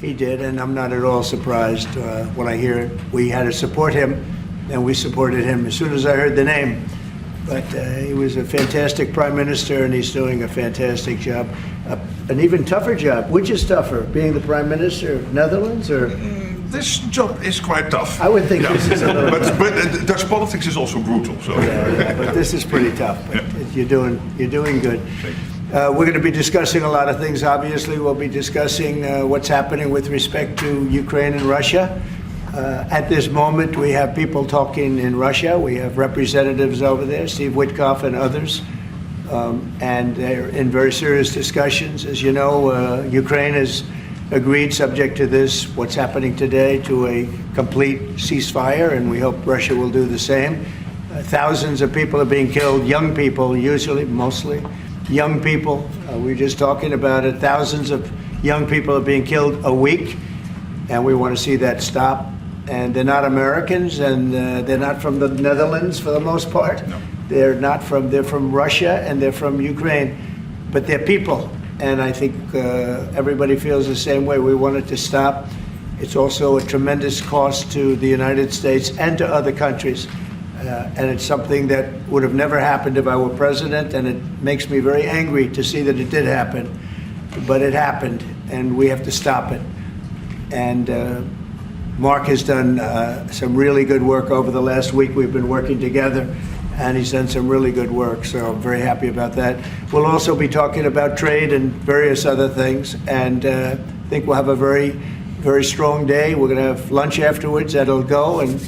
He did, and I'm not at all surprised when I hear it. We had to support him, and we supported him as soon as I heard the name. But he was a fantastic prime minister, and he's doing a fantastic job. An even tougher job. Which is tougher, being the prime minister of Netherlands or? This job is quite tough. I would think this is a little tough. But Dutch politics is also brutal. So. Yeah, but this is pretty tough. But you're doing good. We're going to be discussing a lot of things. Obviously, we'll be discussing what's happening with respect to Ukraine and Russia. At this moment, we have people talking in Russia. We have representatives over there, Steve Witkoff and others. And they're in very serious discussions. As you know, Ukraine has agreed, subject to this, what's happening today, to a complete ceasefire, and we hope Russia will do the same. Thousands of people are being killed, young people, usually, mostly young people. We were just talking about it. Thousands of young people are being killed a week, and we want to see that stop. And they're not Americans, and they're not from the Netherlands for the most part. No. They're from Russia, and they're from Ukraine, but they're people. And I think everybody feels the same way. We want it to stop. It's also a tremendous cost to the United States and to other countries. And it's something that would have never happened if I were president, and it makes me very angry to see that it did happen. But it happened, and we have to stop it. And Mark has done some really good work over the last week. We've been working together, and he's done some really good work, so I'm very happy about that. We'll also be talking about trade and various other things, and I think we'll have a very, very strong day. We're going to have lunch afterwards, that'll go, and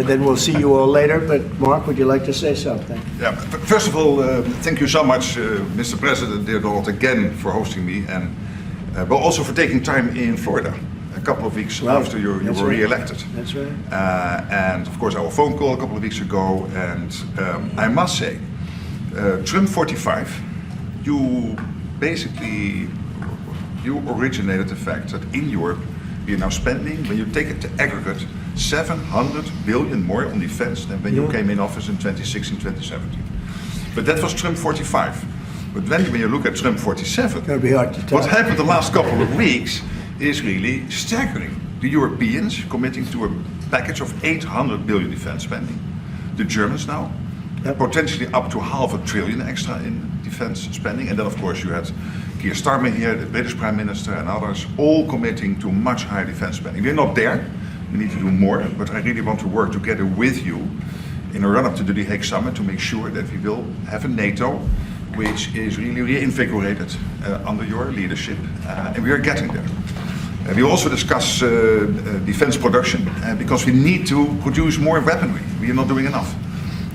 then we'll see you all later. But Mark, would you like to say something? Yeah, first of all, thank you so much, Mr. President, dear Donald, again for hosting me, and but also for taking time in Florida. A couple of weeks after you were re-elected. That's right. And of course our phone call a couple of weeks ago, and I must say, Trump 45, you originated the fact that in Europe we are now spending, when you take it to aggregate, 700 billion more on defense than when you came in office in 2016, 2017. But that was Trump 45. But when you look at Trump 47, It's gonna be hard to tell. what happened the last couple of weeks is really staggering. The Europeans committing to a package of 800 billion defense spending. The Germans now, potentially up to $500 billion extra in defense spending. And then of course you had Keir Starmer here, the British Prime Minister, and others, all committing to much higher defense spending. We're not there, we need to do more, but I really want to work together with you in a run-up to the The Hague Summit to make sure that we will have a NATO which is really reinvigorated under your leadership, and we are getting there. We also discuss defense production because we need to produce more weaponry. We are not doing enough.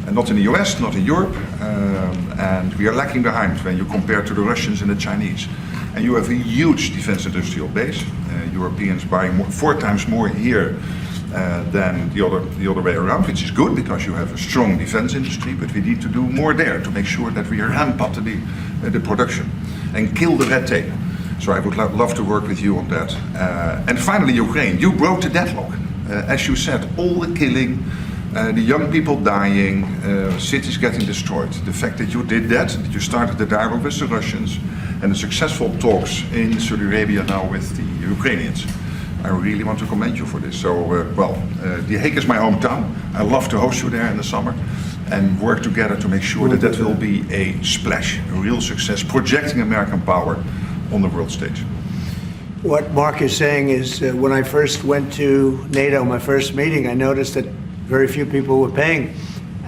And not in the US, not in Europe, and we are lacking behind when you compare to the Russians and the Chinese. And you have a huge defense industrial base. Europeans buying 4 times more here than the other way around, which is good because you have a strong defense industry, but we need to do more there to make sure that we ramp up the production and kill the red tape. So I would love to work with you on that. And finally, Ukraine. You broke the deadlock. As you said, all the killing, the young people dying, cities getting destroyed. The fact that you did that you started the dialogue with the Russians, and the successful talks in Saudi Arabia now with the Ukrainians. I really want to commend you for this. So, The Hague is my hometown. I love to host you there in the summer and work together to make sure that will be a splash, a real success, projecting American power on the world stage. What Mark is saying is when I first went to NATO, my first meeting, I noticed that very few people were paying.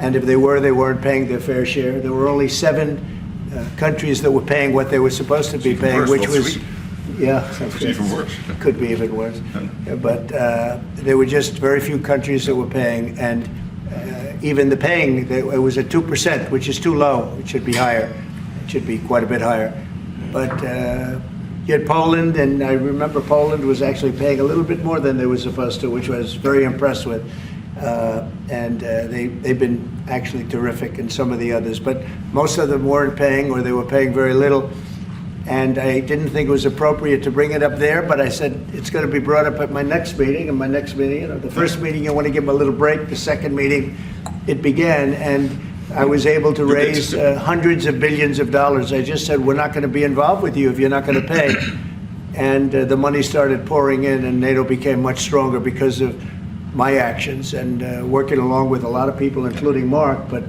And if they weren't paying their fair share. There were only 7 countries that were paying what they were supposed to be paying, which was... Yeah, it's even worse. Could be even worse. But there were just very few countries that were paying, and even the paying, it was at 2%, which is too low. It should be higher. It should be quite a bit higher. But you had Poland, and I remember Poland was actually paying a little bit more than they were supposed to, which I was very impressed with. They've been actually terrific, and some of the others. But most of them weren't paying, or they were paying very little. And I didn't think it was appropriate to bring it up there, but I said it's going to be brought up at my next meeting. And my next meeting, the first meeting, you want to give them a little break. The second meeting, it began, and I was able to raise hundreds of billions of dollars. I just said, we're not going to be involved with you if you're not going to pay. and the money started pouring in, and NATO became much stronger because of my actions and working along with a lot of people, including Mark, but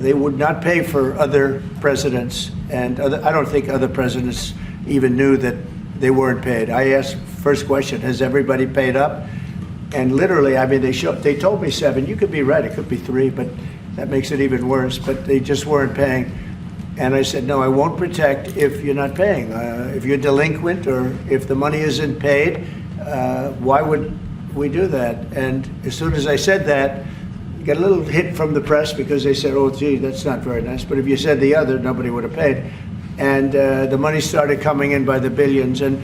they would not pay for other presidents, and I don't think other presidents even knew that they weren't paid. I asked, first question, has everybody paid up? And literally, I mean, they told me 7. You could be right, it could be 3, but that makes it even worse, but they just weren't paying. And I said, no, I won't protect if you're not paying. If you're delinquent or if the money isn't paid, why would we do that? And as soon as I said that, you got a little hit from the press because they said, oh, gee, that's not very nice. But if you said the other, nobody would have paid. And the money started coming in by the billions. And,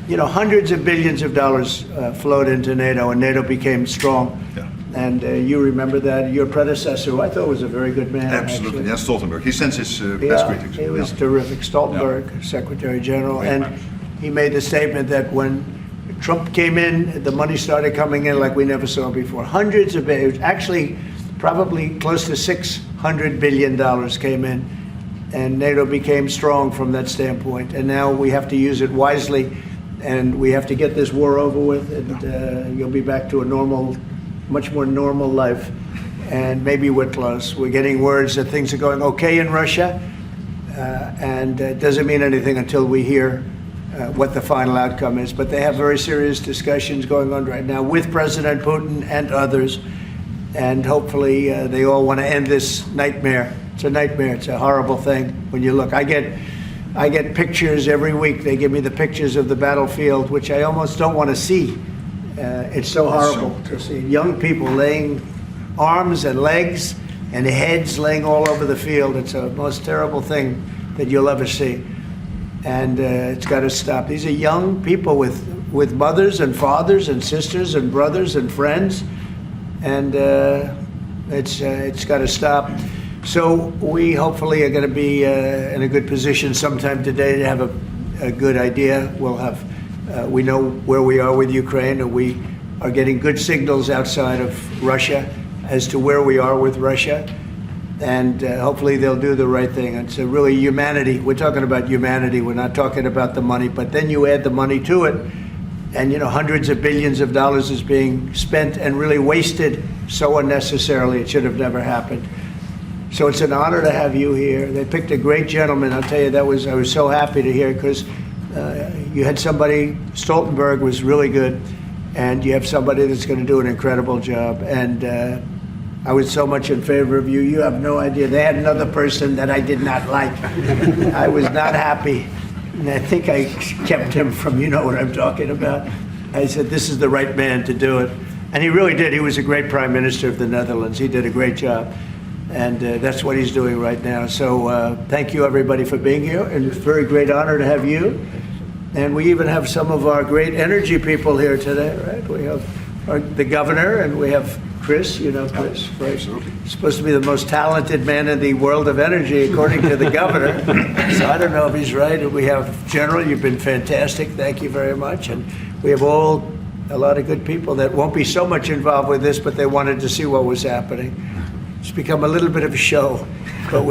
hundreds of billions of dollars flowed into NATO, and NATO became strong. Yeah. And you remember that. Your predecessor, who I thought was a very good man. Absolutely, actually. Jens Stoltenberg. He sends his best greetings. He was terrific. Stoltenberg, Secretary General. And he made the statement that when Trump came in, the money started coming in like we never saw before. Hundreds of billions, actually probably close to $600 billion came in. And NATO became strong from that standpoint. And now we have to use it wisely, and we have to get this war over with, and you'll be back to a normal, much more normal life. And maybe we're close. We're getting words that things are going okay in Russia, and it doesn't mean anything until we hear what the final outcome is. But they have very serious discussions going on right now with President Putin and others, and hopefully they all want to end this nightmare. It's a nightmare. It's a horrible thing when you look. I get pictures every week. They give me the pictures of the battlefield, which I almost don't want to see. It's so horrible to see young people laying arms and legs and heads laying all over the field. It's the most terrible thing that you'll ever see. And it's got to stop. These are young people with mothers and fathers and sisters and brothers and friends. And it's got to stop. So we hopefully are going to be in a good position sometime today to have a good idea. We'll have, we know where we are with Ukraine, and we are getting good signals outside of Russia as to where we are with Russia. And hopefully they'll do the right thing. It's really humanity. We're talking about humanity. We're not talking about the money. But then you add the money to it, and hundreds of billions of dollars is being spent and really wasted so unnecessarily. It should have never happened. So it's an honor to have you here. They picked a great gentleman. I'll tell you, I was so happy to hear, because you had somebody, Stoltenberg was really good, and you have somebody that's going to do an incredible job. And I was so much in favor of you. You have no idea. They had another person that I did not like. I was not happy. And I think I kept him from, you know what I'm talking about. I said, this is the right man to do it. And he really did. He was a great prime minister of the Netherlands. He did a great job. And that's what he's doing right now. So thank you, everybody, for being here. And it's a very great honor to have you. And we even have some of our great energy people here today, right? We have the governor, and we have Chris. You know Chris, right? Absolutely. He's supposed to be the most talented man in the world of energy, according to the governor. So I don't know if he's right. And we have General. You've been fantastic. Thank you very much. And we have a lot of good people that won't be so much involved with this, but they wanted to see what was happening. It's become a little bit of a show, but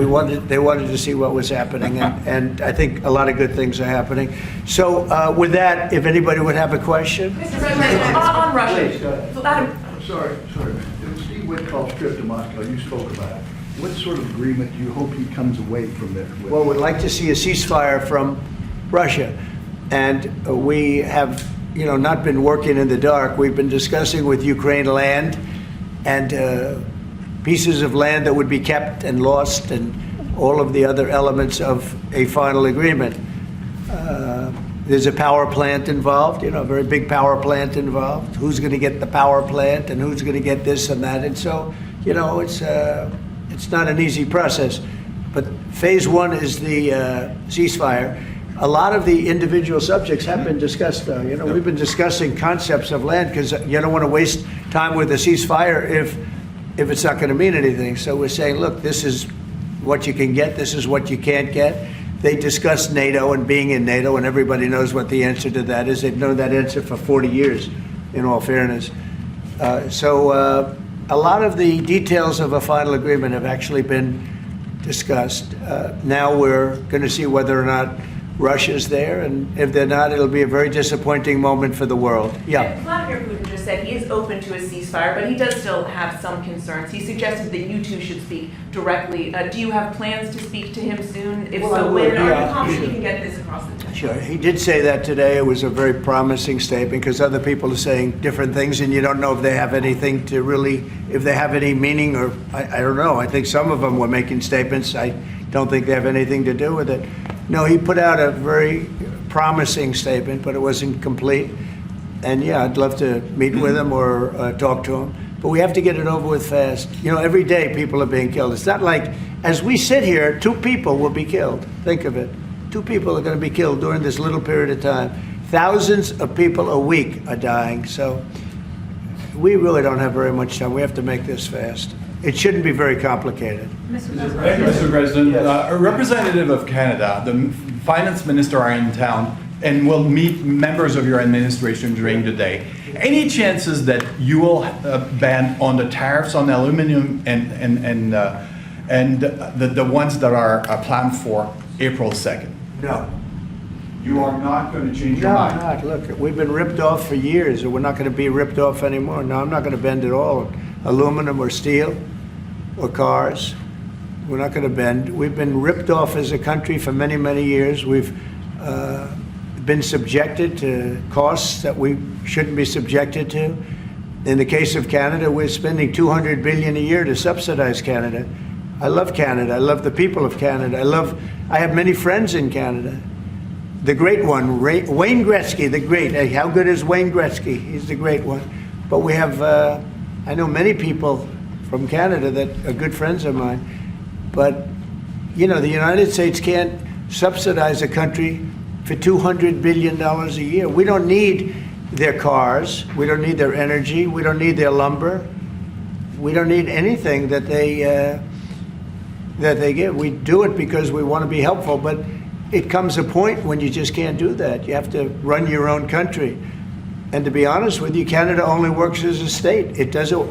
they wanted to see what was happening, and I think a lot of good things are happening. So with that, if anybody would have a question. Mr. President, on Russia. Please, go ahead. Sorry, man. Steve Witkoff's trip to Moscow, you spoke about it. What sort of agreement do you hope he comes away from there with? Well, we'd like to see a ceasefire from Russia, and we have, not been working in the dark. We've been discussing with Ukraine land and pieces of land that would be kept and lost, and all of the other elements of a final agreement. There's a power plant involved, a very big power plant involved. Who's going to get the power plant, and who's going to get this and that? And so, it's not an easy process. But phase one is the ceasefire. A lot of the individual subjects have been discussed, though. We've been discussing concepts of land, because you don't want to waste time with a ceasefire if it's not going to mean anything. So we're saying, look, this is what you can get, this is what you can't get. They discussed NATO and being in NATO, and everybody knows what the answer to that is. They've known that answer for 40 years, in all fairness. So a lot of the details of a final agreement have actually been discussed. Now we're going to see whether or not Russia's there, and if they're not, it'll be a very disappointing moment for the world. Yeah. Vladimir Putin just said he is open to a ceasefire, but he does still have some concerns. He suggested that you two should speak directly. Do you have plans to speak to him soon? If Well, I so, would, when are yeah, you confident sure. you can get this across the table? Sure. He did say that today. It was a very promising statement because other people are saying different things, and you don't know if they have anything to really, if they have any meaning, or I don't know. I think some of them were making statements. I don't think they have anything to do with it. No, he put out a very promising statement, but it wasn't complete. And yeah, I'd love to meet with him or talk to him. But we have to get it over with fast. You know, every day people are being killed. It's not like, as we sit here, 2 people will be killed. Think of it. 2 people are going to be killed during this little period of time. Thousands of people a week are dying. So we really don't have very much time. We have to make this fast. It shouldn't be very complicated. Mr. President, a representative of Canada, the finance minister, are in town and will meet members of your administration during the day. Any chances that you will ban on the tariffs on aluminum and the ones that are planned for April 2nd? No. You are not going to change your No, mind? not. Look, we've been ripped off for years, and we're not going to be ripped off anymore. No, I'm not going to bend at all. Aluminum or steel or cars. We're not going to bend. We've been ripped off as a country for many, many years. We've been subjected to costs that we shouldn't be subjected to. In the case of Canada, we're spending $200 billion a year to subsidize Canada. I love Canada. I love the people of Canada. I have many friends in Canada. The great one, Wayne Gretzky, the great. Hey, how good is Wayne Gretzky? He's the great one. But we have, I know many people from Canada that are good friends of mine. But, you know, the United States can't subsidize a country for $200 billion a year. We don't need their cars. We don't need their energy. We don't need their lumber. We don't need anything that they give. We do it because we want to be helpful, but it comes a point when you just can't do that. You have to run your own country. And to be honest with you, Canada only works as a state.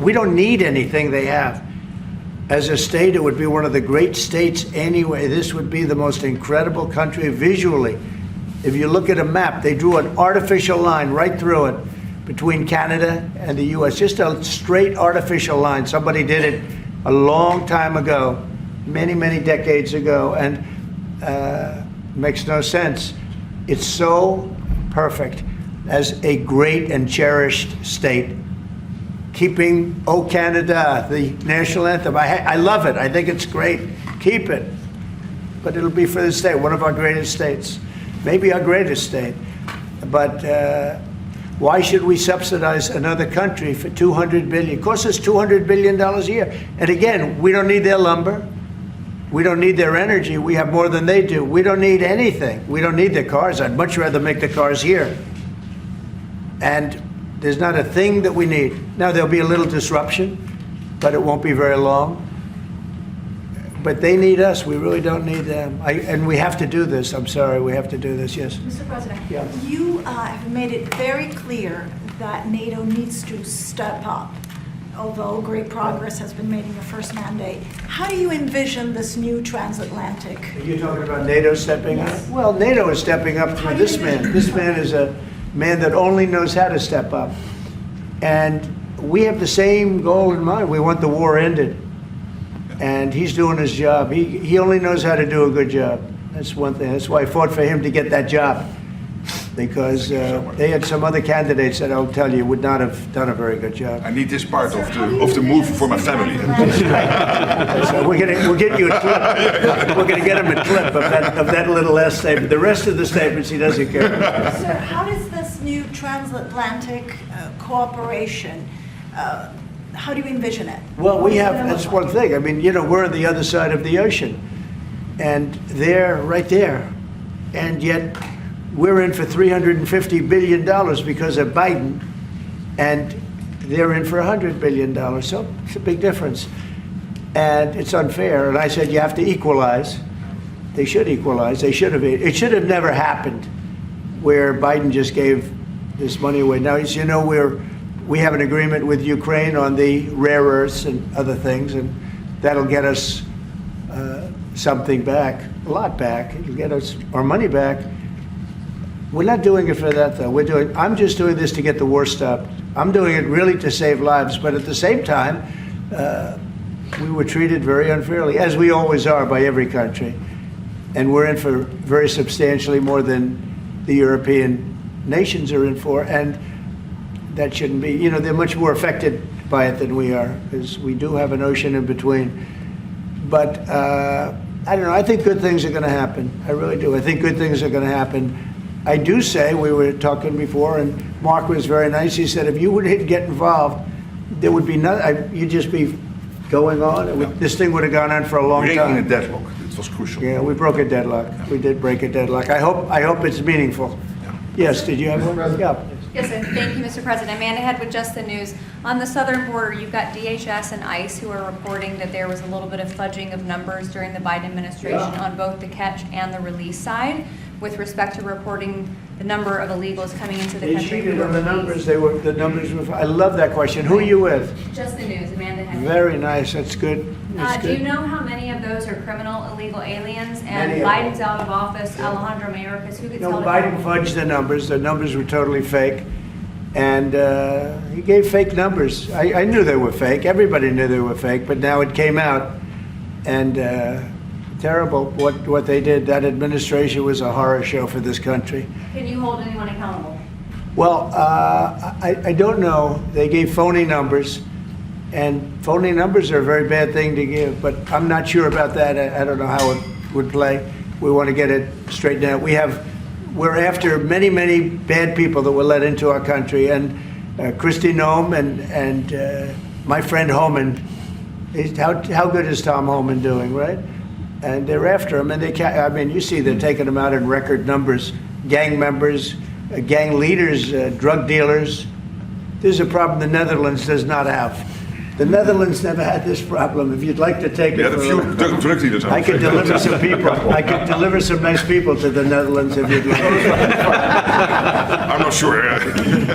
We don't need anything they have. As a state, it would be one of the great states anyway. This would be the most incredible country visually. If you look at a map, they drew an artificial line right through it between Canada and the US, just a straight artificial line. Somebody did it a long time ago, many, many decades ago, and makes no sense. It's so perfect as a great and cherished state. Keeping "O Canada," the national anthem. I love it. I think it's great. Keep it. But it'll be for the state, one of our greatest states. Maybe our greatest state. But why should we subsidize another country for $200 billion? It costs us $200 billion a year. And again, we don't need their lumber. We don't need their energy. We have more than they do. We don't need anything. We don't need their cars. I'd much rather make the cars here. And there's not a thing that we need. Now, there'll be a little disruption, but it won't be very long. But they need us. We really don't need them. And we have to do this. I'm sorry, we have to do this, yes. Mr. President, Yeah. you have made it very clear that NATO needs to step up, although great progress has been made in your first mandate. How do you envision this new transatlantic? Are you talking about NATO stepping up? Well, NATO is stepping up through this man. This man is a man that only knows how to step up. And we have the same goal in mind. We want the war ended. And he's doing his job. He only knows how to do a good job. That's one thing. That's why I fought for him to get that job. Because they had some other candidates that I'll tell you would not have done a very good job. I need this part of the move for my family. So we'll get you a clip. We're going to get him a clip of that little last statement. The rest of the statements he doesn't care. Sir, how does this new transatlantic cooperation, how do you envision it? Well, that's one thing. I mean, you know, we're on the other side of the ocean. And they're right there. And yet we're in for $350 billion because of Biden. And they're in for $100 billion. So it's a big difference. And it's unfair. And I said, you have to equalize. They should equalize. They should have. It should have never happened where Biden just gave this money away. Now, as you know, we have an agreement with Ukraine on the rare earths and other things, and that'll get us something back, a lot back. It'll get us our money back. We're not doing it for that, though. I'm just doing this to get the war stopped. I'm doing it really to save lives, but at the same time, we were treated very unfairly, as we always are by every country. And we're in for very substantially more than the European nations are in for, and that shouldn't be. You know, they're much more affected by it than we are, because we do have an ocean in between. But I don't know, I think good things are going to happen. I really do. I think good things are going to happen. I do say, we were talking before, and Mark was very nice. He said, if you would get involved, there would be nothing. You'd just be going on. This thing would have gone on for a long Breaking a time. deadlock. It was crucial. Yeah, we broke a deadlock. We did break a deadlock. I hope it's meaningful. Yes, did you have one? Yeah. Yes, sir. Thank you, Mr. President. Amanda Head with Just the News. On the southern border, you've got DHS and ICE who are reporting that there was a little bit of fudging of numbers during the Biden administration on both the catch and the release side with respect to reporting the number of illegals coming into the They country. cheated on the numbers. The numbers were, I love that question. Who are you with? Just the News, Amanda Head. Very nice. That's good. That's Do you good. know how many of those are criminal illegal aliens? Many And of them. Biden's out of office, Alejandro Mayorkas, who gets No, held Biden accountable? fudged the numbers. The numbers were totally fake. And he gave fake numbers. I knew they were fake. Everybody knew they were fake, but now it came out. And terrible what they did. That administration was a horror show for this country. Can you hold anyone accountable? Well, I don't know. They gave phony numbers. And phony numbers are a very bad thing to give, but I'm not sure about that. I don't know how it would play. We want to get it straightened out. We're after many, many bad people that were let into our country, and Kristi Noem and my friend Homan. How good is Tom Homan doing, right? And they're after him, and you see they're taking him out in record numbers. Gang members, gang leaders, drug dealers. This is a problem the Netherlands does not have. The Netherlands never had this problem. If you'd like to take We it had a for few look. drug dealers. I could deliver some people. I could deliver some nice people to the Netherlands if you'd like. I'm not sure.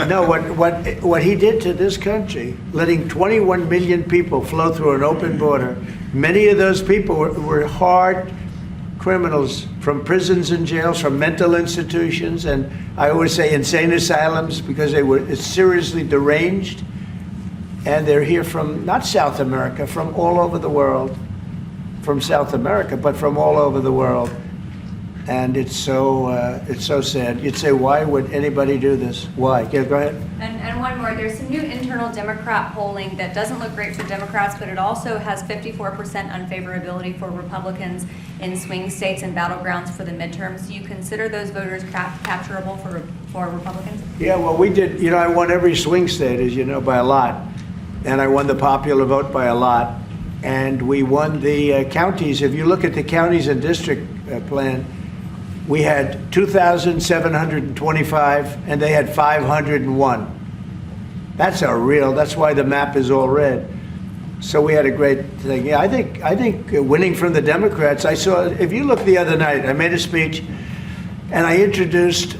No, what he did to this country, letting 21 million people flow through an open border, many of those people were hard criminals from prisons and jails, from mental institutions, and I always say insane asylums, because they were seriously deranged. And they're here from, not South America, from all over the world. From South America, but from all over the world. And it's so sad. You'd say, why would anybody do this? Why? Yeah, go ahead. And one more, there's some new internal Democrat polling that doesn't look great for Democrats, but it also has 54% unfavorability for Republicans in swing states and battlegrounds for the midterms. Do you consider those voters capturable for Republicans? Yeah, well, we did, I won every swing state, as you know, by a lot. And I won the popular vote by a lot. And we won the counties. If you look at the counties and district plan, we had 2,725, and they had 501. That's why the map is all red. So we had a great thing. Yeah, I think winning from the Democrats, if you look the other night, I made a speech, and I introduced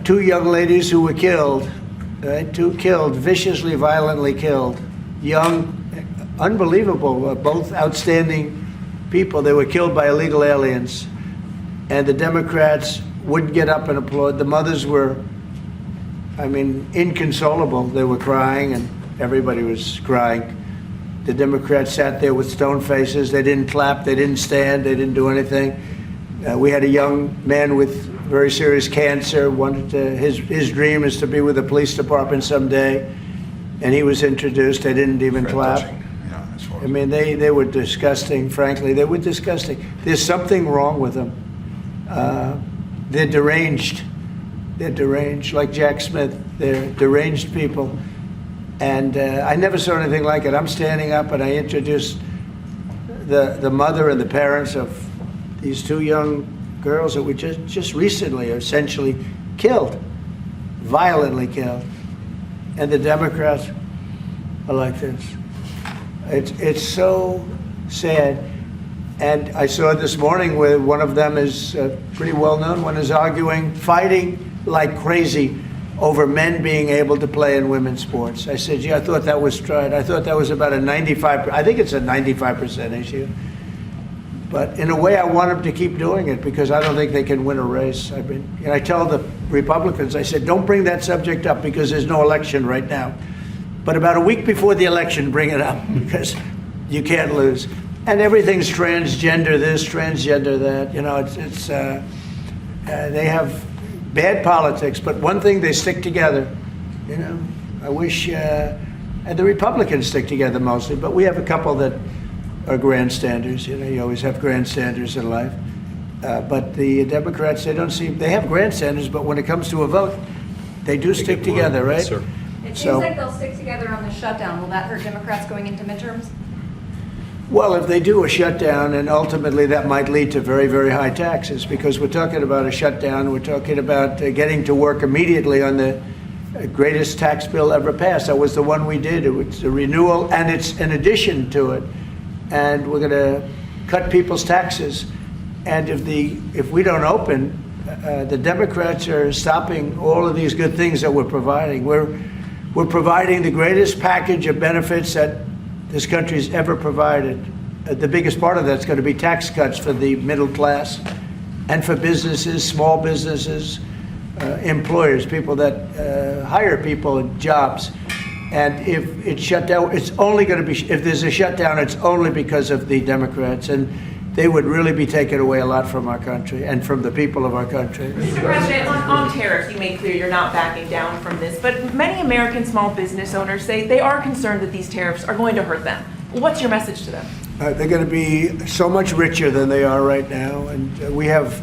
two young ladies who were killed, viciously, violently killed. Young, unbelievable, both outstanding people. They were killed by illegal aliens. And the Democrats wouldn't get up and applaud. The mothers were, inconsolable. They were crying, and everybody was crying. The Democrats sat there with stone faces. They didn't clap. They didn't stand. They didn't do anything. We had a young man with very serious cancer. His dream is to be with the police department someday. And he was introduced. They didn't even clap. Yeah, that's what They were disgusting, frankly. They were disgusting. There's something wrong with them. They're deranged. They're deranged, like Jack Smith. They're deranged people. And I never saw anything like it. I'm standing up and I introduced the mother and the parents of these two young girls that were just recently essentially killed, violently killed. And the Democrats are like this. It's so sad. And I saw this morning where one of them is pretty well known, one is fighting like crazy over men being able to play in women's sports. I said, I thought that was tried. I thought that was about I think it's a 95% issue. But in a way, I want them to keep doing it because I don't think they can win a race. I tell the Republicans, I said, don't bring that subject up because there's no election right now. But about a week before the election, bring it up because you can't lose. And everything's transgender this, transgender that. You know, they have bad politics, but one thing, they stick together. You know, I wish, and the Republicans stick together mostly, but we have a couple that are grandstanders. You know, you always have grandstanders in life. But the Democrats, they have grandstanders, but when it comes to a vote, they do stick together, right? Yes, sir. It So- seems like they'll stick together on the shutdown. Will that hurt Democrats going into midterms? Well, if they do a shutdown, and ultimately that might lead to very, very high taxes, because we're talking about a shutdown, we're talking about getting to work immediately on the greatest tax bill ever passed. That was the one we did. It was a renewal, and it's an addition to it. And we're going to cut people's taxes. And if we don't open, the Democrats are stopping all of these good things that we're providing. We're providing the greatest package of benefits that this country's ever provided. The biggest part of that's going to be tax cuts for the middle class and for businesses, small businesses, employers, people that hire people in jobs. And if it's shut down, it's only going to be, if there's a shutdown, it's only because of the Democrats. And they would really be taking away a lot from our country and from the people of our country. Mr. President, on tariffs, you made clear you're not backing down from this, but many American small business owners say they are concerned that these tariffs are going to hurt them. What's your message to them? They're going to be so much richer than they are right now. And we have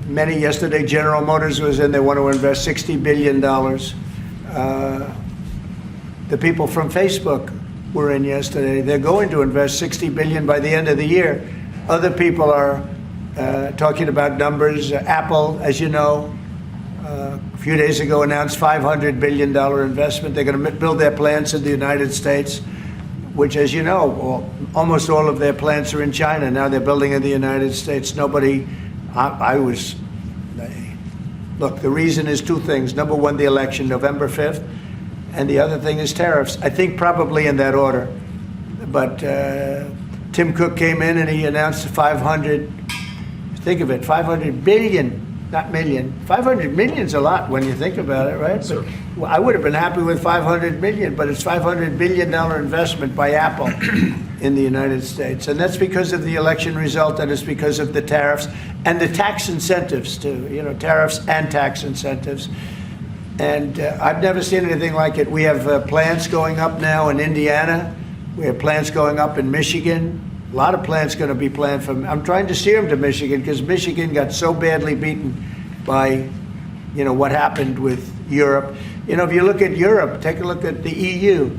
many, yesterday General Motors was in, they want to invest $60 billion. The people from Facebook were in yesterday. They're going to invest $60 billion by the end of the year. Other people are talking about numbers. Apple, as you know, a few days ago announced $500 billion investment. They're going to build their plants in the United States, which, as you know, almost all of their plants are in China. Now they're building in the United States. Look, the reason is two things. Number one, the election, November 5th. And the other thing is tariffs. I think probably in that order. But Tim Cook came in and he announced 500, think of it, 500 billion, not million. 500 million's a lot when you think about it, right? But I would have been happy with 500 million, but it's $500 billion investment by Apple in the United States. And that's because of the election result, and it's because of the tariffs and the tax incentives too, you know, tariffs and tax incentives. And I've never seen anything like it. We have plants going up now in Indiana. We have plants going up in Michigan. A lot of plants going to be planned from. I'm trying to steer them to Michigan because Michigan got so badly beaten by, you know, what happened with Europe. You know, if you look at Europe, take a look at the EU.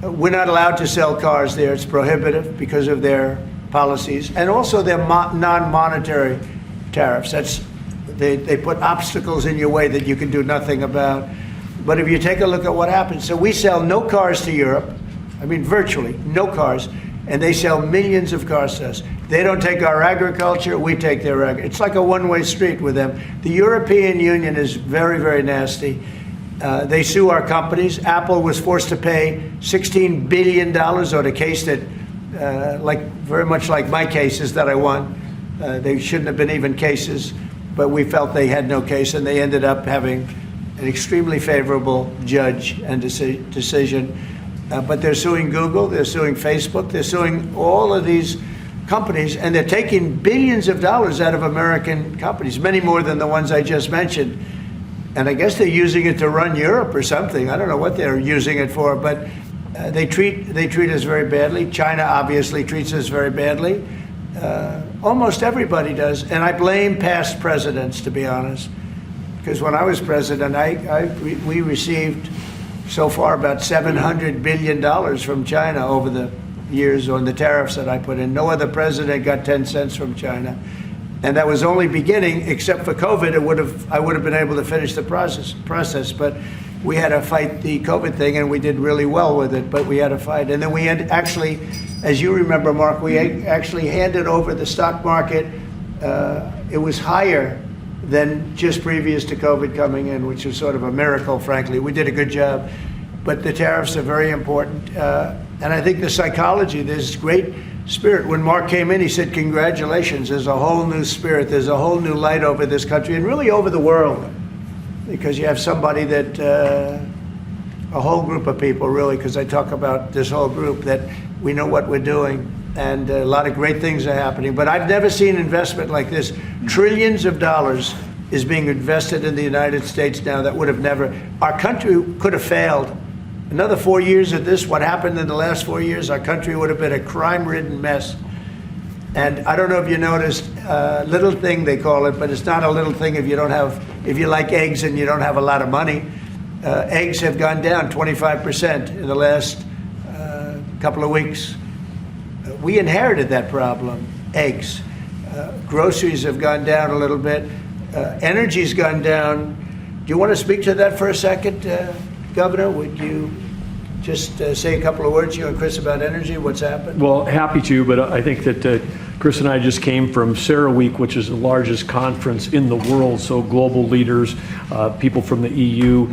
We're not allowed to sell cars there. It's prohibitive because of their policies and also their non-monetary tariffs. They put obstacles in your way that you can do nothing about. But if you take a look at what happens, so we sell no cars to Europe. I mean, virtually no cars, and they sell millions of cars to us. They don't take our agriculture, we take their agriculture. It's like a one-way street with them. The European Union is very, very nasty. They sue our companies. Apple was forced to pay $16 billion on a case that, very much like my cases that I won. They shouldn't have been even cases, but we felt they had no case, and they ended up having an extremely favorable judge and decision. But they're suing Google, they're suing Facebook, they're suing all of these companies, and they're taking billions of dollars out of American companies, many more than the ones I just mentioned. And I guess they're using it to run Europe or something. I don't know what they're using it for, but they treat us very badly. China obviously treats us very badly. Almost everybody does, and I blame past presidents, to be honest, because when I was president, we received so far about $700 billion from China over the years on the tariffs that I put in. No other president got 10 cents from China. And that was only beginning, except for COVID, I would have been able to finish the process. But we had to fight the COVID thing, and we did really well with it, but we had to fight. And then we had actually, as you remember, Mark, we actually handed over the stock market. It was higher than just previous to COVID coming in, which was sort of a miracle, frankly. We did a good job. But the tariffs are very important. And I think the psychology, there's great spirit. When Mark came in, he said, congratulations, there's a whole new spirit, there's a whole new light over this country and really over the world. because you have somebody that, a whole group of people really, because I talk about this whole group, that we know what we're doing, and a lot of great things are happening. But I've never seen investment like this. Trillions of dollars is being invested in the United States now that would have never, our country could have failed. Another 4 years of this, what happened in the last 4 years, our country would have been a crime-ridden mess. And I don't know if you noticed, little thing they call it, but it's not a little thing if you don't have, if you like eggs and you don't have a lot of money. Eggs have gone down 25% in the last couple of weeks. We inherited that problem, eggs. Groceries have gone down a little bit. Energy's gone down. Do you want to speak to that for a second, Governor? Would you just say a couple of words, you and Chris, about energy, what's happened? Well, happy to, but I think that Chris and I just came from CERAWeek, which is the largest conference in the world, so global leaders, people from the EU,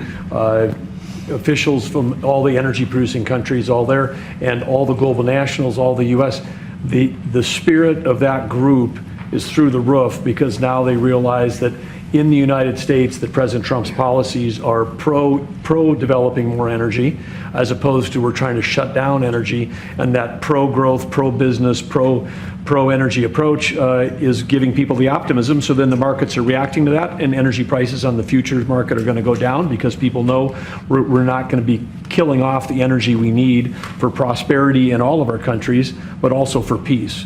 officials from all the energy producing countries, all there, and all the global nationals, all the US. The spirit of that group is through the roof, because now they realize that in the United States that President Trump's policies are pro-developing more energy, as opposed to we're trying to shut down energy, and that pro-growth, pro-business, pro-energy approach is giving people the optimism. So then the markets are reacting to that, and energy prices on the futures market are going to go down, because people know we're not going to be killing off the energy we need for prosperity in all of our countries, but also for peace.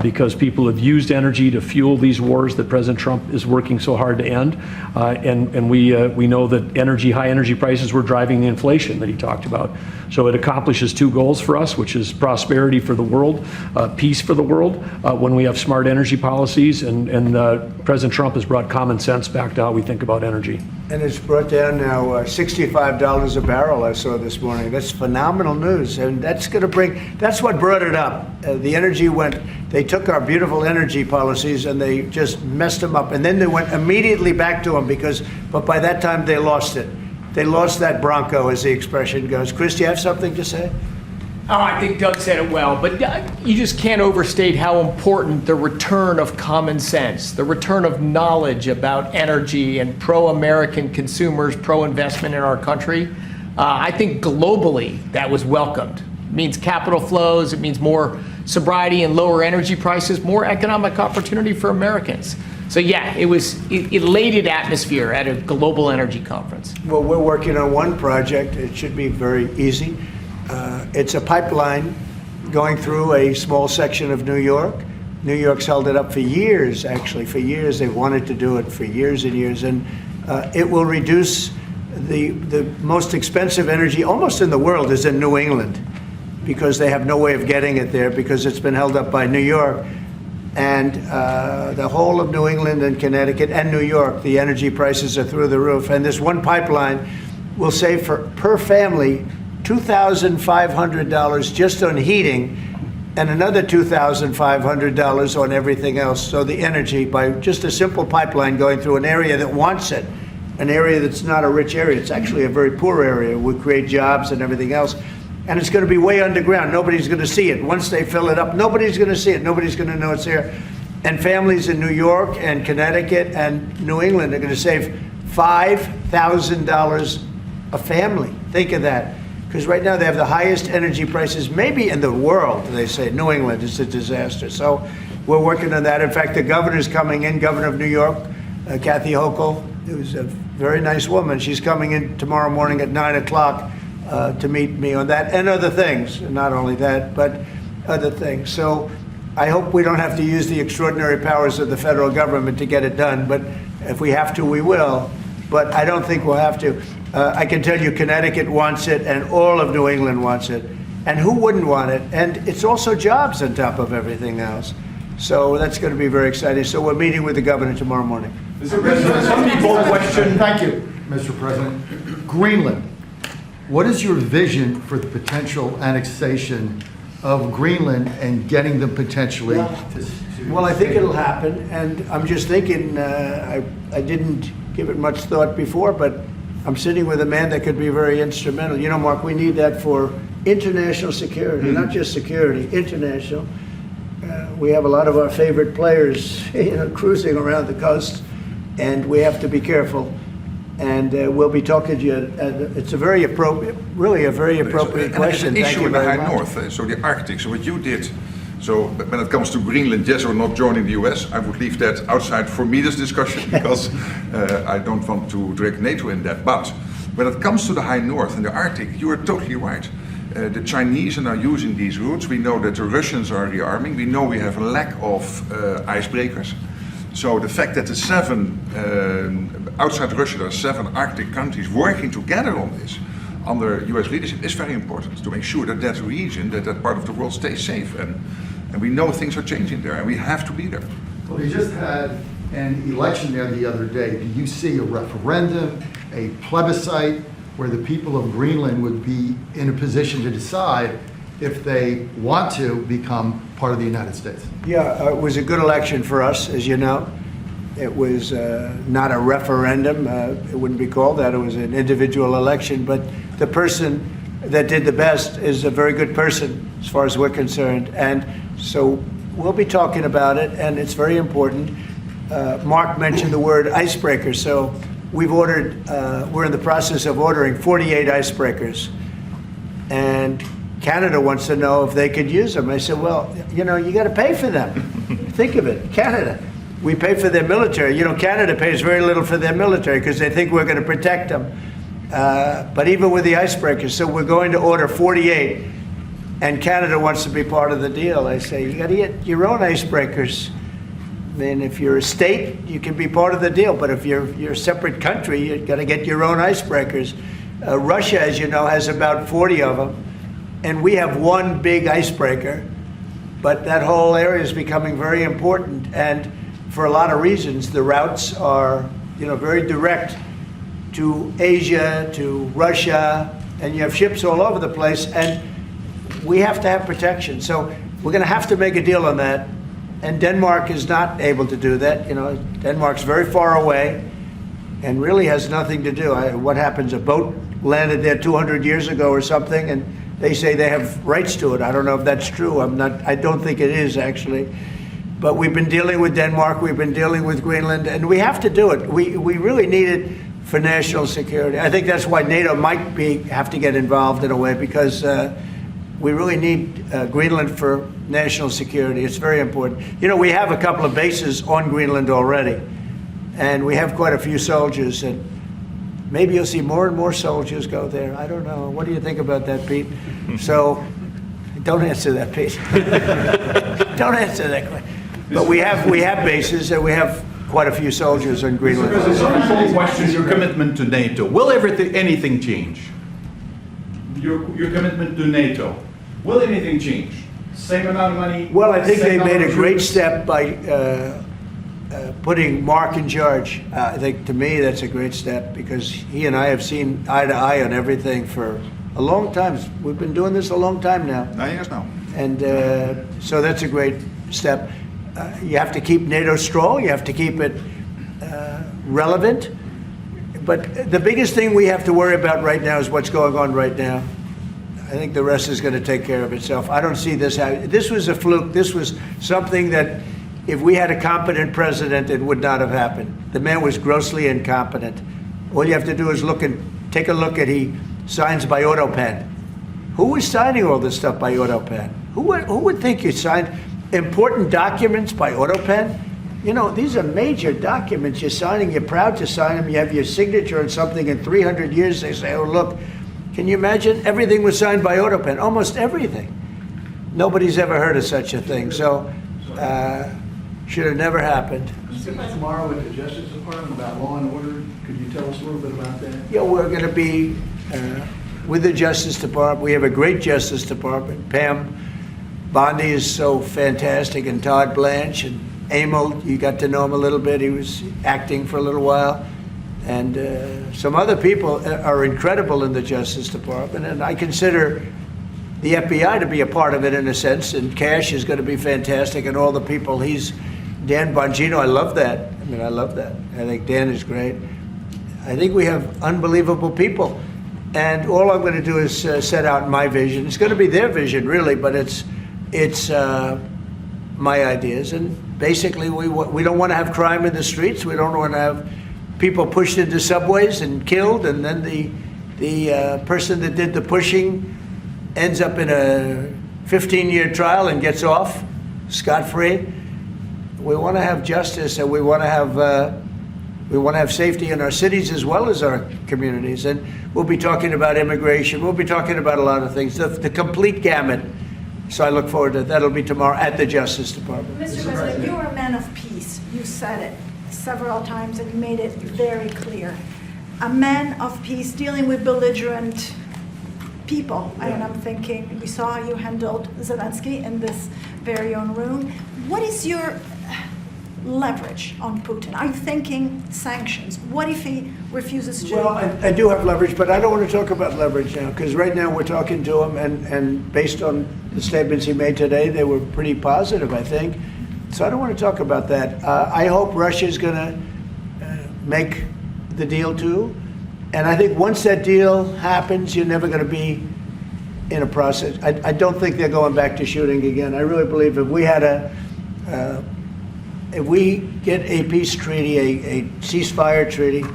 Because people have used energy to fuel these wars that President Trump is working so hard to end, and we know that high energy prices were driving the inflation that he talked about. So it accomplishes two goals for us, which is prosperity for the world, peace for the world, when we have smart energy policies, and President Trump has brought common sense back to how we think about energy. And it's brought down now $65 a barrel, I saw this morning. That's phenomenal news, and that's going to that's what brought it up. The energy they took our beautiful energy policies and they just messed them up, and then they went immediately back to them, but by that time they lost it. They lost that bronco, as the expression goes. Chris, do you have something to say? Oh, I think Doug said it well, but you just can't overstate how important the return of common sense, the return of knowledge about energy and pro-American consumers, pro-investment in our country. I think globally that was welcomed. It means capital flows, it means more sobriety and lower energy prices, more economic opportunity for Americans. So yeah, it was elated atmosphere at a global energy conference. Well, we're working on one project. It should be very easy. It's a pipeline going through a small section of New York. New York's held it up for years, actually, for years. They wanted to do it for years and years. And it will reduce the most expensive energy almost in the world is in New England, because they have no way of getting it there because it's been held up by New York. And the whole of New England and Connecticut and New York, the energy prices are through the roof. And this one pipeline will save per family $2,500 just on heating, and another $2,500 on everything else. So the energy, by just a simple pipeline going through an area that wants it, an area that's not a rich area, it's actually a very poor area, would create jobs and everything else. And it's going to be way underground. Nobody's going to see it. Once they fill it up, nobody's going to see it. Nobody's going to know it's there. And families in New York and Connecticut and New England are going to save $5,000 a family. Think of that. Because right now they have the highest energy prices maybe in the world, they say. New England is a disaster. So we're working on that. In fact, the governor's coming in, Governor of New York, Kathy Hochul, who's a very nice woman. She's coming in tomorrow morning at 9 o'clock to meet me on that and other things. Not only that, but other things. So I hope we don't have to use the extraordinary powers of the federal government to get it done. But if we have to, we will. But I don't think we'll have to. I can tell you Connecticut wants it, and all of New England wants it. And who wouldn't want it? And it's also jobs on top of everything else. So that's going to be very exciting. So we're meeting with the governor tomorrow morning. Mr. President, some people question. Thank you, Mr. President. Greenland. What is your vision for the potential annexation of Greenland and getting them potentially to Well, I think it'll happen. And I'm just thinking, I didn't give it much thought before, but I'm sitting with a man that could be very instrumental. You know, Mark, we need that for international security, not just security, international. We have a lot of our favorite players, cruising around the coast, and we have to be careful. And we'll be talking to you. It's a very appropriate, really a very appropriate question. And there's Thank an issue you in the very High much. North, so the Arctic. So what you did, so when it comes to Greenland, yes or not joining the US, I would leave that outside for me, this discussion, because I don't want to drag NATO in that. But when it comes to the High North and the Arctic, you are totally right. The Chinese are now using these routes. We know that the Russians are rearming. We know we have a lack of icebreakers. So the fact that the outside Russia, there are 7 Arctic countries working together on this under US leadership is very important to make sure that that region, that part of the world stays safe. And we know things are changing there and we have to be there. Well, we just had an election there the other day. Do you see a referendum, a plebiscite, where the people of Greenland would be in a position to decide if they want to become part of the United States? Yeah, it was a good election for us, as you know. It was not a referendum. It wouldn't be called that. It was an individual election. But the person that did the best is a very good person, as far as we're concerned. And so we'll be talking about it, and it's very important. Mark mentioned the word icebreaker. So we've ordered, we're in the process of ordering 48 icebreakers. And Canada wants to know if they could use them. I said, well, you know, you got to pay for them. Think of it, Canada. We pay for their military. You know, Canada pays very little for their military because they think we're going to protect them. But even with the icebreakers, so we're going to order 48, and Canada wants to be part of the deal. I say, you got to get your own icebreakers. I mean, if you're a state, you can be part of the deal. But if you're a separate country, you got to get your own icebreakers. Russia, as you know, has about 40 of them. And we have one big icebreaker, but that whole area is becoming very important. And for a lot of reasons, the routes are, you know, very direct to Asia, to Russia, and you have ships all over the place, and we have to have protection. So we're going to have to make a deal on that. And Denmark is not able to do that. You know, Denmark's very far away and really has nothing to do. What happens? A boat landed there 200 years ago or something, and they say they have rights to it. I don't know if that's true. I don't think it is, actually. But we've been dealing with Denmark, we've been dealing with Greenland, and we have to do it. We really need it for national security. I think that's why NATO might have to get involved in a way, because we really need Greenland for national security. It's very important. You know, we have a couple of bases on Greenland already, and we have quite a few soldiers, and maybe you'll see more and more soldiers go there. I don't know. What do you think about that, Pete? So, don't answer that, Pete. Don't answer that question. But we have bases, and we have quite a few soldiers in Greenland. Mr. President, simple question, your commitment to NATO. Will anything change? Your commitment to NATO. Will anything change? Same amount of money? Well, I think they same made number a of great troops? step by putting Mark in charge. I think, to me, that's a great step, because he and I have seen eye to eye on everything for a long time. We've been doing this a long time now. 9 years now. And so that's a great step. You have to keep NATO strong. You have to keep it relevant. But the biggest thing we have to worry about right now is what's going on right now. I think the rest is going to take care of itself. I don't see this happening. This was a fluke. This was something that, if we had a competent president, it would not have happened. The man was grossly incompetent. All you have to do is take a look at, he signs by AutoPen. Who was signing all this stuff by AutoPen? Who would think you signed important documents by AutoPen? You know, these are major documents you're signing. You're proud to sign them. You have your signature on something. In 300 years, they say, oh, look, can you imagine? Everything was signed by AutoPen, almost everything. Nobody's ever heard of such a thing. So, should have never happened. Tomorrow with the Justice Department about law and order, could you tell us a little bit about that? Yeah, we're going to be with the Justice Department. We have a great Justice Department. Pam Bondi is so fantastic, and Todd Blanche, and Emil, you got to know him a little bit. He was acting for a little while. And some other people are incredible in the Justice Department, and I consider the FBI to be a part of it in a sense, and Cash is going to be fantastic, and all the people. Dan Bongino, I love that. I mean, I love that. I think Dan is great. I think we have unbelievable people, and all I'm going to do is set out my vision. It's going to be their vision, really, but it's my ideas, and basically we don't want to have crime in the streets. We don't want to have people pushed into subways and killed, and then the person that did the pushing ends up in a 15-year trial and gets off scot-free. We want to have justice, and we want to have safety in our cities as well as our communities. And we'll be talking about immigration. We'll be talking about a lot of things, the complete gamut. So I look forward to that. That'll be tomorrow at the Justice Department. Mr. President, you are a man of peace. You said it several times and you made it very clear. A man of peace dealing with belligerent people. And I'm thinking, we saw how you handled Zelensky in this very own room. What is your leverage on Putin? Are you thinking sanctions? What if he refuses to? Well, I do have leverage, but I don't want to talk about leverage now, because right now we're talking to him, and based on the statements he made today, they were pretty positive, I think. So I don't want to talk about that. I hope Russia's going to make the deal too. And I think once that deal happens, you're never going to be in a process. I don't think they're going back to shooting again. I really believe if we had if we get a peace treaty, a ceasefire treaty,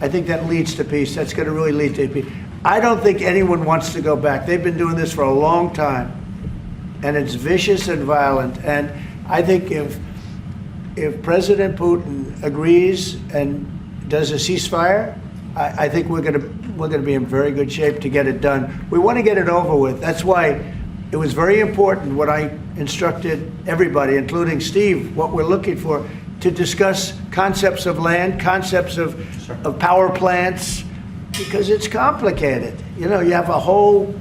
I think that leads to peace. That's going to really lead to peace. I don't think anyone wants to go back. They've been doing this for a long time, and it's vicious and violent. And I think if President Putin agrees and does a ceasefire, I think we're going to be in very good shape to get it done. We want to get it over with. That's why it was very important what I instructed everybody, including Steve, what we're looking for, to discuss concepts of land, concepts of power plants, because it's complicated. You know, you have a whole,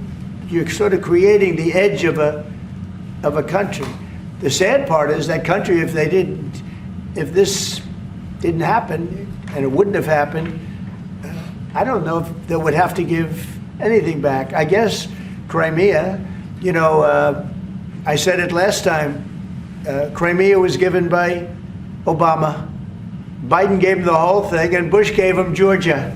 you're sort of creating the edge of a country. The sad part is that country, if this didn't happen, and it wouldn't have happened, I don't know if they would have to give anything back. I guess Crimea, you know, I said it last time, Crimea was given by Obama. Biden gave him the whole thing, and Bush gave him Georgia.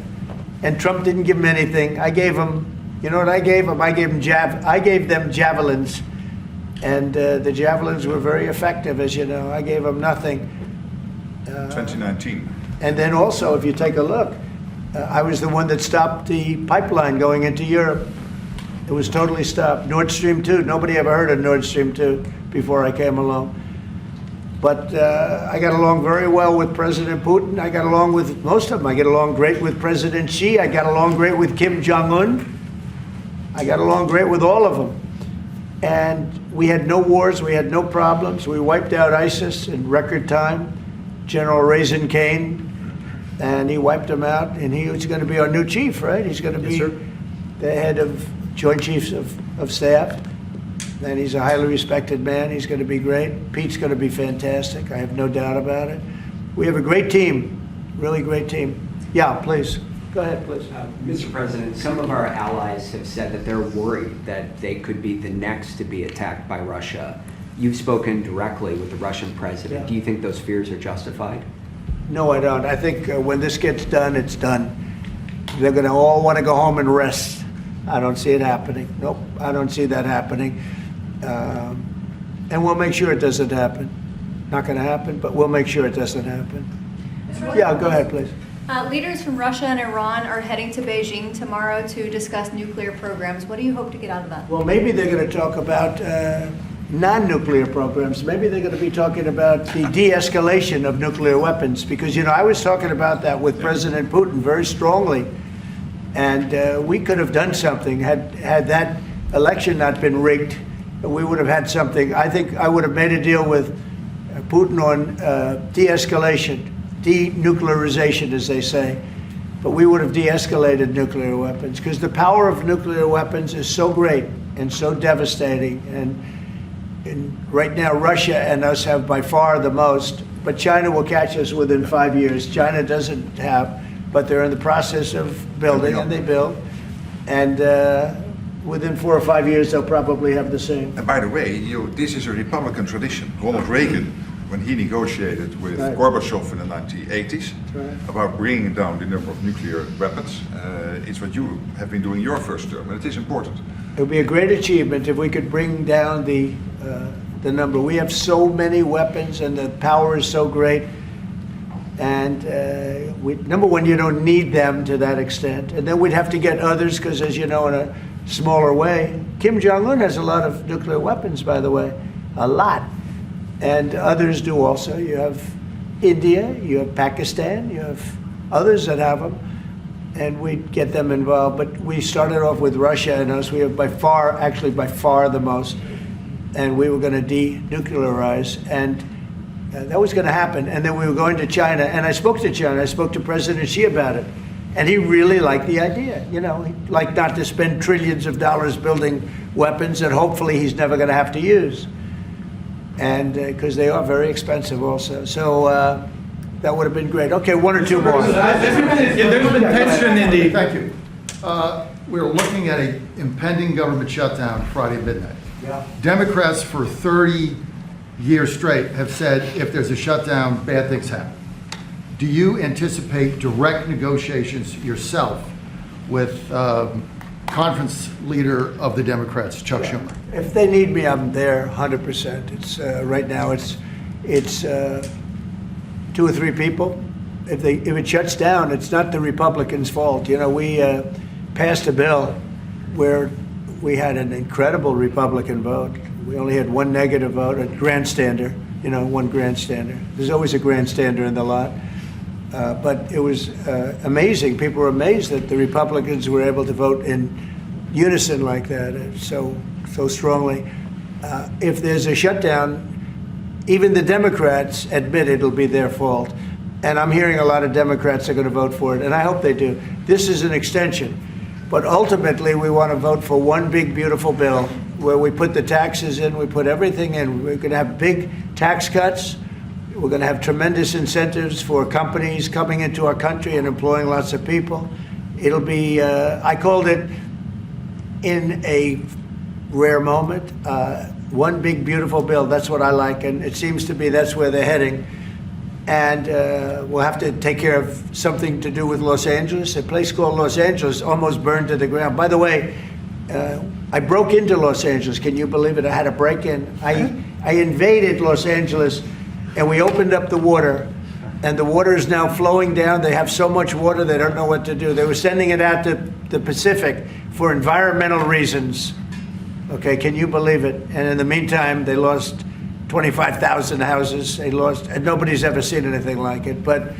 And Trump didn't give him anything. I gave him, you know what I gave him? I gave them javelins. And the javelins were very effective, as you know. I gave them nothing. 2019. And then also, if you take a look, I was the one that stopped the pipeline going into Europe. It was totally stopped. Nord Stream 2, nobody ever heard of Nord Stream 2 before I came along. But I got along very well with President Putin. I got along with most of them. I get along great with President Xi. I got along great with Kim Jong-un. I got along great with all of them. And we had no wars. We had no problems. We wiped out ISIS in record time. General Raisin came, and he wiped them out. And he was going to be our new chief, right? He's going to be the head of Joint Chiefs of Staff. And he's a highly respected man. He's going to be great. Pete's going to be fantastic. I have no doubt about it. We have a great team, really great team. Yeah, please. Go ahead, please. Mr. President, some of our allies have said that they're worried that they could be the next to be attacked by Russia. You've spoken directly with the Russian president. Yeah. Do you think those fears are justified? No, I don't. I think when this gets done, it's done. They're going to all want to go home and rest. I don't see it happening. Nope, I don't see that happening. And we'll make sure it doesn't happen. Not going to happen, but we'll make sure it doesn't happen. Yeah, go ahead, please. Leaders from Russia and Iran are heading to Beijing tomorrow to discuss nuclear programs. What do you hope to get out of that? Well, maybe they're going to talk about non-nuclear programs. Maybe they're going to be talking about the de-escalation of nuclear weapons, because, you know, I was talking about that with President Putin very strongly, and we could have done something had that election not been rigged. We would have had something. I think I would have made a deal with Putin on de-escalation, denuclearization, as they say. But we would have de-escalated nuclear weapons, because the power of nuclear weapons is so great and so devastating. And right now, Russia and us have by far the most, but China will catch us within 5 years. China doesn't have, but they're in the process of building, and they build. And within 4 or 5 years, they'll probably have the same. And by the way, this is a Republican tradition. Ronald Reagan, when he negotiated with Right. Gorbachev in the 1980s Right. about bringing down the number of nuclear weapons, it's what you have been doing your first term, and it is important. It would be a great achievement if we could bring down the number. We have so many weapons, and the power is so great. And number one, you don't need them to that extent. And then we'd have to get others, because as you know, in a smaller way, Kim Jong-un has a lot of nuclear weapons, by the way, a lot. And others do also. You have India, you have Pakistan, you have others that have them. And we'd get them involved. But we started off with Russia and us. We have by far the most. And we were going to denuclearize. And that was going to happen. And then we were going to China. And I spoke to China. I spoke to President Xi about it. And he really liked the idea. You know, he'd like not to spend trillions of dollars building weapons that hopefully he's never going to have to use. And because they are very expensive also. So that would have been great. Okay, one or two more. There's been tension in the... Thank you. We're looking at an impending government shutdown Friday at midnight. Yeah. Democrats for 30 years straight have said if there's a shutdown, bad things happen. Do you anticipate direct negotiations yourself with conference leader of the Democrats, Chuck Schumer? If they need me, I'm there 100%. It's right now it's 2 or 3 people. If it shuts down, it's not the Republicans' fault. You know, we passed a bill where we had an incredible Republican vote. We only had 1 negative vote, a grandstander, you know, 1 grandstander. There's always a grandstander in the lot. But it was amazing. People were amazed that the Republicans were able to vote in unison like that, so strongly. If there's a shutdown, even the Democrats admit it'll be their fault. And I'm hearing a lot of Democrats are going to vote for it, and I hope they do. This is an extension. But ultimately, we want to vote for one big, beautiful bill where we put the taxes in, we put everything in. We're going to have big tax cuts. We're going to have tremendous incentives for companies coming into our country and employing lots of people. It'll be, I called it, in a rare moment, one big, beautiful bill. That's what I like, and it seems to be that's where they're heading. And we'll have to take care of something to do with Los Angeles. A place called Los Angeles almost burned to the ground. By the way, I broke into Los Angeles. Can you believe it? I had a break-in. I invaded Los Angeles, and we opened up the water, and the water is now flowing down. They have so much water, they don't know what to do. They were sending it out to the Pacific for environmental reasons. Okay, can you believe it? And in the meantime, they lost 25,000 houses. They lost, and nobody's ever seen anything like it. But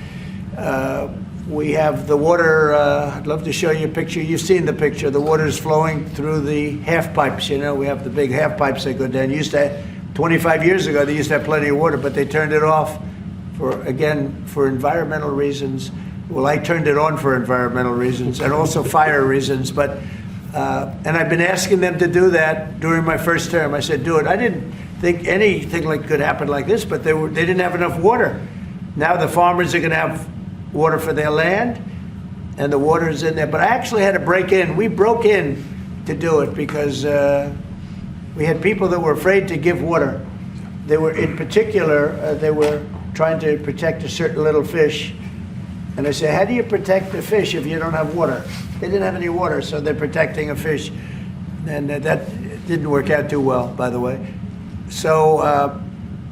we have the water. I'd love to show you a picture. You've seen the picture. The water is flowing through the half pipes. You know, we have the big half pipes that go down. 25 years ago, they used to have plenty of water, but they turned it off for environmental reasons. Well, I turned it on for environmental reasons and also fire reasons. But and I've been asking them to do that during my first term. I said, do it. I didn't think anything could happen like this, but they didn't have enough water. Now the farmers are going to have water for their land, and the water is in there. But I actually had to break in. We broke in to do it because we had people that were afraid to give water. They were, in particular, they were trying to protect a certain little fish. And I said, how do you protect the fish if you don't have water? They didn't have any water, so they're protecting a fish. And that didn't work out too well, by the way. So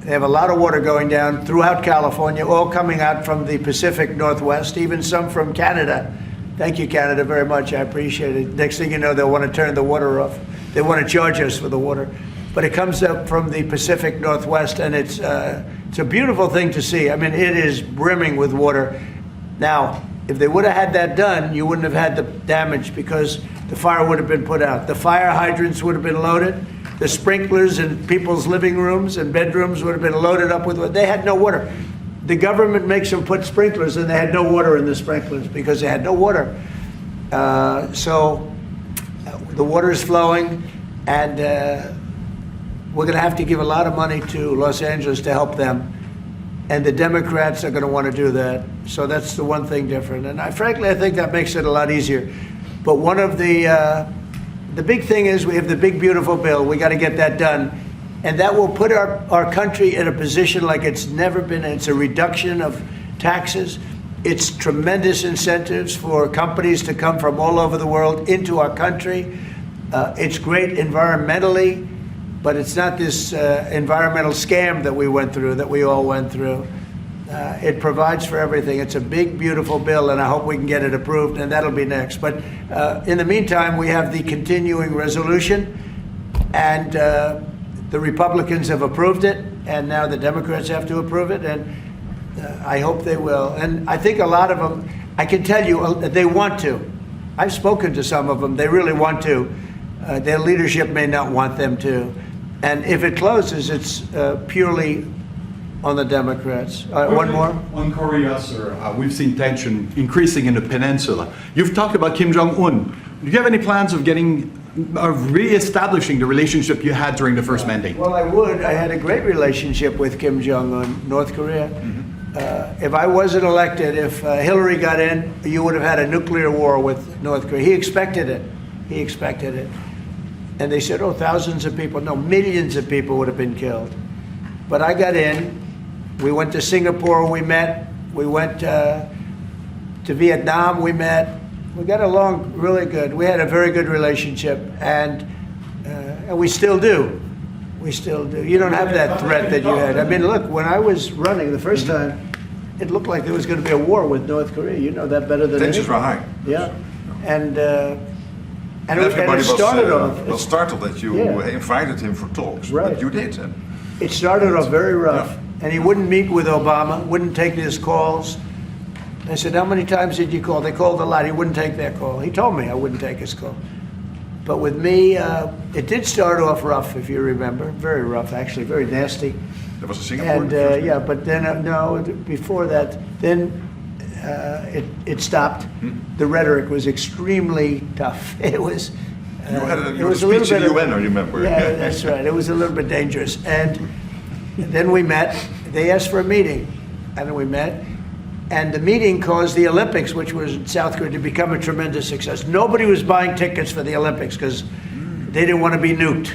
they have a lot of water going down throughout California, all coming out from the Pacific Northwest, even some from Canada. Thank you, Canada, very much. I appreciate it. Next thing you know, they'll want to turn the water off. They want to charge us for the water. But it comes up from the Pacific Northwest, and it's a beautiful thing to see. I mean, it is brimming with water. Now, if they would have had that done, you wouldn't have had the damage because the fire would have been put out. The fire hydrants would have been loaded. The sprinklers in people's living rooms and bedrooms would have been loaded up with water. They had no water. The government makes them put sprinklers, and they had no water in the sprinklers because they had no water. So the water is flowing, and we're going to have to give a lot of money to Los Angeles to help them. And the Democrats are going to want to do that. So that's the one thing different. And frankly, I think that makes it a lot easier. But one of the big thing is we have the big, beautiful bill. We got to get that done. And that will put our country in a position like it's never been. It's a reduction of taxes. It's tremendous incentives for companies to come from all over the world into our country. It's great environmentally. But it's not this environmental scam that we went through, that we all went through. It provides for everything. It's a big, beautiful bill, and I hope we can get it approved, and that'll be next. But in the meantime, we have the continuing resolution, and the Republicans have approved it, and now the Democrats have to approve it, and I hope they will. And I think a lot of them, I can tell you, they want to. I've spoken to some of them. They really want to. Their leadership may not want them to. And if it closes, it's purely on the Democrats. One more? On Korea, sir, we've seen tension increasing in the peninsula. You've talked about Kim Jong-un. Do you have any plans of re-establishing the relationship you had during the first mandate? Well, I would. I had a great relationship with Kim Jong-un, North Korea. If I wasn't elected, if Hillary got in, you would have had a nuclear war with North Korea. He expected it. He expected it. And they said, oh, thousands of people. No, millions of people would have been killed. But I got in. We went to Singapore, we met. We went to Vietnam, we met. We got along really good. We had a very good relationship, and we still do. We still do. You don't have that threat that you had. I mean, look, when I was running the first time, it looked like there was going to be a war with North Korea. You know that better than Tensions were anybody. high. Yeah, and Everybody it started off. was startled that you invited him for talks. Right. But you did. And It started off very rough, and he wouldn't meet with Obama, wouldn't take his calls. I said, how many times did you call? They called a lot. He wouldn't take their call. He told me I wouldn't take his call. But with me, it did start off rough, if you remember. Very rough, actually, very nasty. there was a Singapore. And yeah, but then, no, before that, then it stopped. The rhetoric was extremely tough. It was. You had it a was a little speech in bit the UN, I remember. Yeah, that's right. It was a little bit dangerous. And then we met. They asked for a meeting, and then we met. And the meeting caused the Olympics, which was in South Korea, to become a tremendous success. Nobody was buying tickets for the Olympics because they didn't want to be nuked.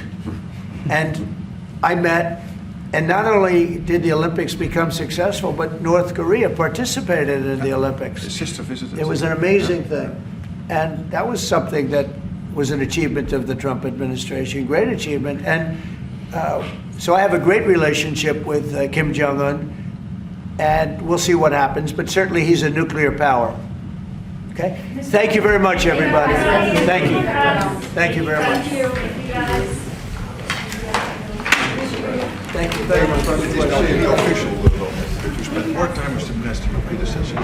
And I met, and not only did the Olympics become successful, but North Korea participated in the Olympics. His sister visited. It was an amazing thing. And that was something that was an achievement of the Trump administration, great achievement. And so I have a great relationship with Kim Jong-un, and we'll see what happens, but certainly he's a nuclear power. Okay? Thank you very much, everybody. Thank you. Thank you very much. Thank you very much. It is now the official moment that you spend more time with the minister than your predecessor.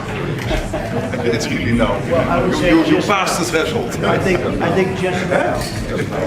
It's really now. I would say You just passed the threshold. I think just now.